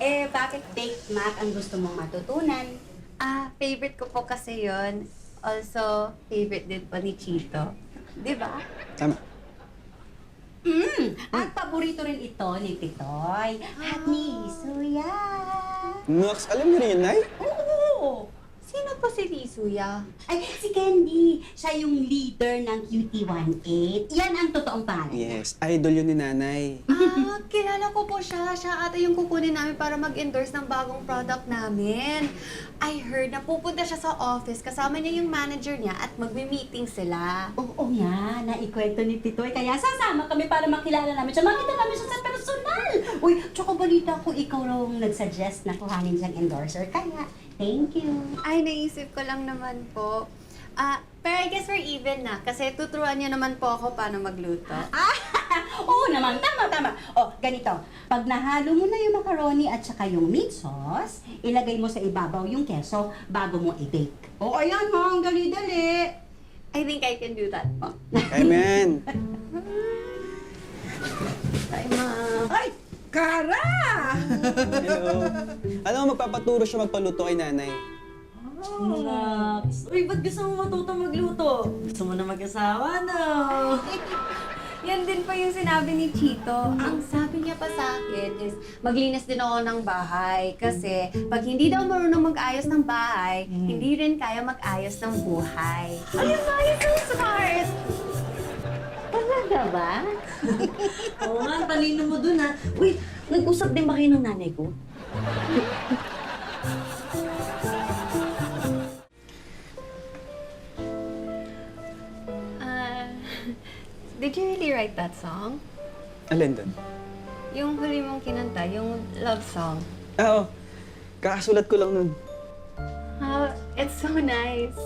Bakit baked mac ang gusto mong matutunan? Favorite ko po kasi yon. Also, favorite din po ni Chito. Di ba? Tama. At paborito rin ito ni Titoy at ni Suya. Nox, alam niyo rin yun, Nay? Oo! Sino po si Risuya? Ay, si Candy. Siya yung leader ng QT18. Yan ang totoong pangalan. Yes, idol yun ni Nanay. Kilala ko po siya. Siya ata yung kukunin namin para mag-endorse ng bagong product namin. I heard na pupunta siya sa office, kasama niya yung manager niya at magme-meeting sila. Oo nga, naikwento ni Titoy. Kaya sasama kami para makilala namin siya. Makita namin siya sa personal. Uy, tsaka balita ko ikaw raw ang nag-suggest na kuhanin siyang endorser. Kaya, thank you. Ay, naisip ko lang naman po. Pero I guess we're even na kasi tuturuan niyo naman po ako paano magluto. Oo naman, tama. O, ganito. Pag nahalo mo na yung macaroni at saka yung meat sauce, ilagay mo sa ibabaw yung keso bago mo i-bake. O, ayan ha, ang dali-dali. I think I can do that po. Amen. Ay, ma'am. Ay! Kara! Hello. Alam mo, magpapaturo siya magpaluto kay Nanay. Uy, ba't gusto mo matuto magluto? Gusto mo na mag-asawa, no? Yan din po yung sinabi ni Chito. Ang sabi niya pa sa akin is, maglinis din ako ng bahay. Kasi pag hindi daw marunong mag-ayos ng bahay, hindi rin kaya mag-ayos ng buhay. Ayun ba? You're so smart! Talaga ba? Oo nga, ang talino mo dun, ha? Uy, nag-usap din ba kayo ng nanay ko? Did you really write that song? Alin doon? Yung huli mong kinanta, yung love song. Oo. Kakasulat ko lang nun. It's so nice.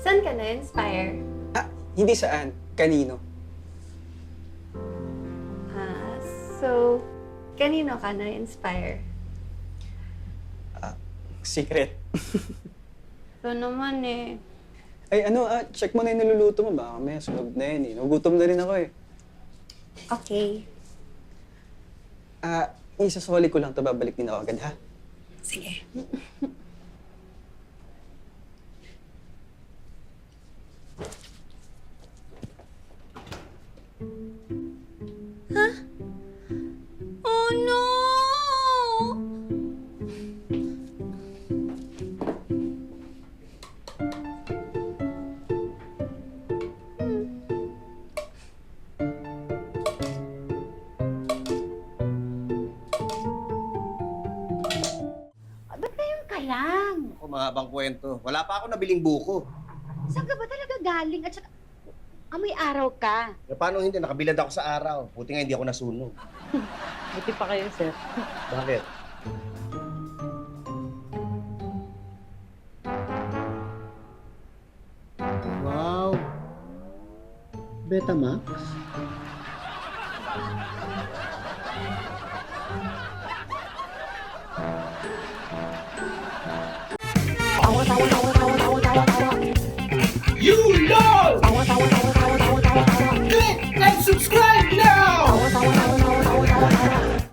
Saan ka na-inspire? Hindi saan. Kanino. So, kanino ka na-inspire? Secret. So naman eh. Ay, check mo na yung niluluto mo. Baka may sunog na yun eh. Nagutom na rin ako eh. Okay. Isasoli ko lang ito. Babalik din ako agad, ha? Sige. Oh no! Ba't ngayon ka lang? Ako, mahabang kwento. Wala pa ako nabiling buko. Saan ka ba talaga galing? At saka, amoy araw ka. E, paano hindi? Nakabilad ako sa araw. Buti nga hindi ako nasunog. Buti pa kayo, sir. Bakit? Wow! Betamax? You know!